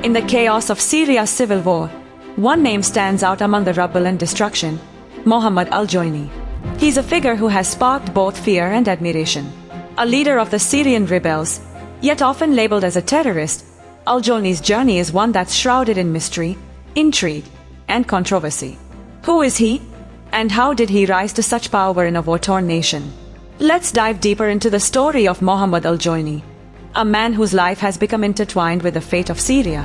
In the chaos of Syria's civil war, one name stands out among the rubble and destruction: Mohammed Al-Jolani. He's a figure who has sparked both fear and admiration. A leader of the Syrian rebels, yet often labeled as a terrorist, Al-Jolani's journey is one that's shrouded in mystery, intrigue, and controversy. Who is he? And how did he rise to such power in a war-torn nation? Let's dive deeper into the story of Mohammed Al-Jolani, a man whose life has become intertwined with the fate of Syria.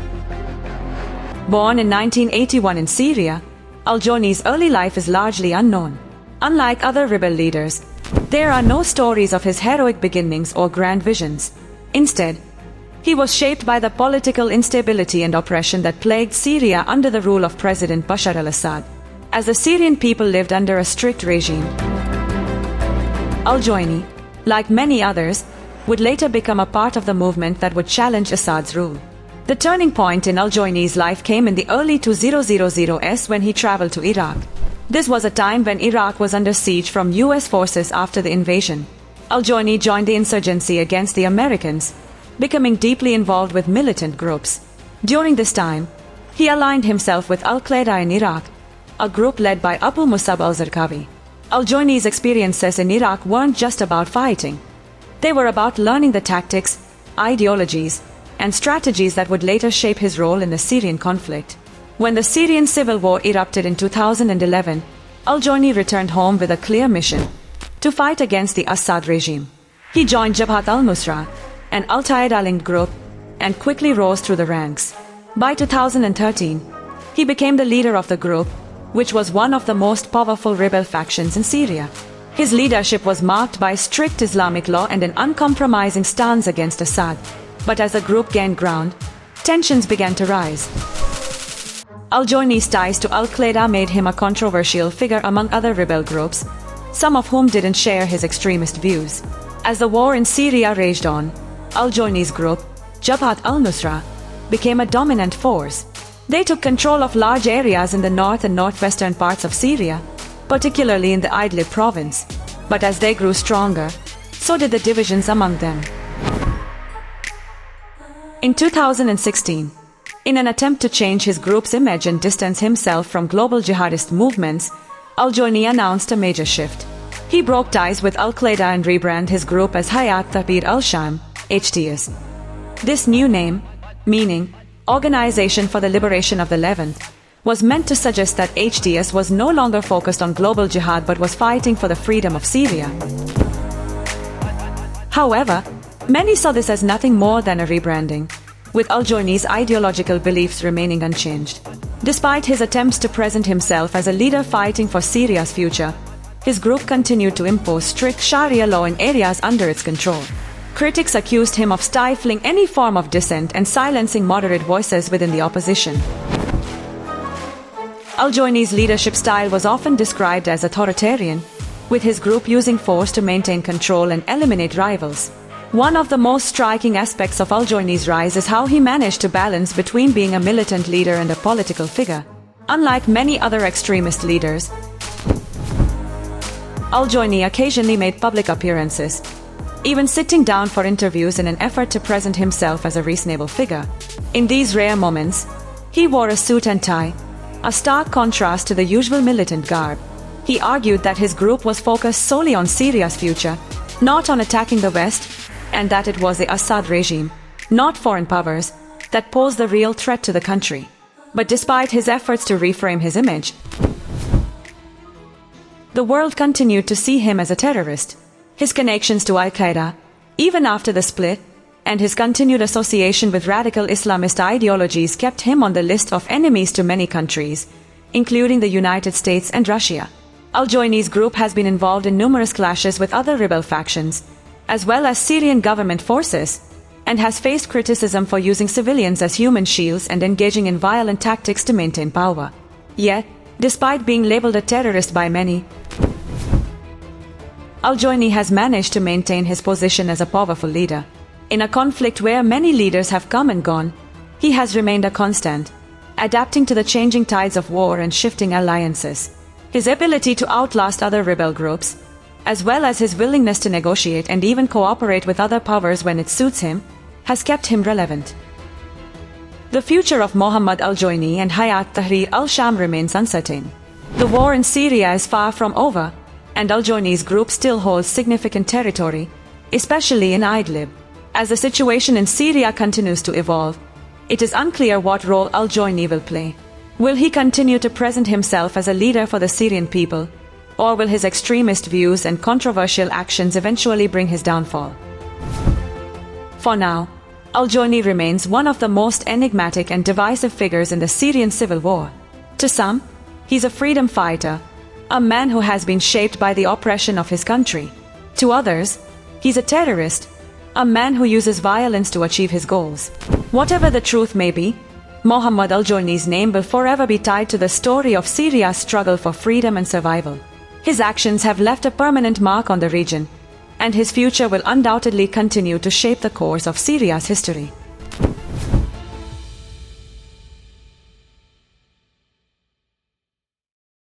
Born in 1981 in Syria, Al-Jolani's early life is largely unknown. Unlike other rebel leaders, there are no stories of his heroic beginnings or grand visions. Instead, he was shaped by the political instability and oppression that plagued Syria under the rule of President Bashar al-Assad, as the Syrian people lived under a strict regime. Al-Jolani, like many others, would later become a part of the movement that would challenge Assad's rule. The turning point in Al-Jolani's life came in the early 2000s when he traveled to Iraq. This was a time when Iraq was under siege from US forces after the invasion. Al-Jolani joined the insurgency against the Americans, becoming deeply involved with militant groups. During this time, he aligned himself with Al-Qaeda in Iraq, a group led by Abu Musab al-Zarqawi. Al-Jolani's experiences in Iraq weren't just about fighting. They were about learning the tactics, ideologies, and strategies that would later shape his role in the Syrian conflict. When the Syrian Civil War erupted in 2011, Al-Jolani returned home with a clear mission: to fight against the Assad regime. He joined Jabhat al-Nusra, an al-Qaeda-linked group, and quickly rose through the ranks. By 2013, he became the leader of the group, which was one of the most powerful rebel factions in Syria. His leadership was marked by strict Islamic law and an uncompromising stance against Assad. But as the group gained ground, tensions began to rise. Al-Jolani's ties to Al-Qaeda made him a controversial figure among other rebel groups, some of whom didn't share his extremist views. As the war in Syria raged on, Al-Jolani's group, Jabhat al-Nusra, became a dominant force. They took control of large areas in the north and northwestern parts of Syria, particularly in the Idlib province. But as they grew stronger, so did the divisions among them. In 2016, in an attempt to change his group's image and distance himself from global jihadist movements, Al-Jolani announced a major shift. He broke ties with Al-Qaeda and rebranded his group as Hay'at Tahrir al-Sham, HTS. This new name, meaning Organization for the Liberation of the Levant, was meant to suggest that HTS was no longer focused on global jihad but was fighting for the freedom of Syria. However, many saw this as nothing more than a rebranding, with Al-Jolani's ideological beliefs remaining unchanged. Despite his attempts to present himself as a leader fighting for Syria's future, his group continued to impose strict Sharia law in areas under its control. Critics accused him of stifling any form of dissent and silencing moderate voices within the opposition. Al-Jolani's leadership style was often described as authoritarian, with his group using force to maintain control and eliminate rivals. One of the most striking aspects of Al-Jolani's rise is how he managed to balance between being a militant leader and a political figure. Unlike many other extremist leaders, Al-Jolani occasionally made public appearances, even sitting down for interviews in an effort to present himself as a reasonable figure. In these rare moments, he wore a suit and tie, a stark contrast to the usual militant garb. He argued that his group was focused solely on Syria's future, not on attacking the West, and that it was the Assad regime, not foreign powers, that posed the real threat to the country. But despite his efforts to reframe his image, the world continued to see him as a terrorist. His connections to Al-Qaeda, even after the split, and his continued association with radical Islamist ideologies kept him on the list of enemies to many countries, including the United States and Russia. Al-Jolani's group has been involved in numerous clashes with other rebel factions, as well as Syrian government forces, and has faced criticism for using civilians as human shields and engaging in violent tactics to maintain power. Yet, despite being labeled a terrorist by many, Al-Jolani has managed to maintain his position as a powerful leader. In a conflict where many leaders have come and gone, he has remained a constant, adapting to the changing tides of war and shifting alliances. His ability to outlast other rebel groups, as well as his willingness to negotiate and even cooperate with other powers when it suits him, has kept him relevant. The future of Mohammed Al-Jolani and Hay'at Tahrir al-Sham remains uncertain. The war in Syria is far from over, and Al-Jolani's group still holds significant territory, especially in Idlib. As the situation in Syria continues to evolve, it is unclear what role Al-Jolani will play. Will he continue to present himself as a leader for the Syrian people, or will his extremist views and controversial actions eventually bring his downfall? For now, Al-Jolani remains one of the most enigmatic and divisive figures in the Syrian Civil War. To some, he's a freedom fighter, a man who has been shaped by the oppression of his country. To others, he's a terrorist, a man who uses violence to achieve his goals. Whatever the truth may be, Mohammed Al-Jolani's name will forever be tied to the story of Syria's struggle for freedom and survival. His actions have left a permanent mark on the region, and his future will undoubtedly continue to shape the course of Syria's history.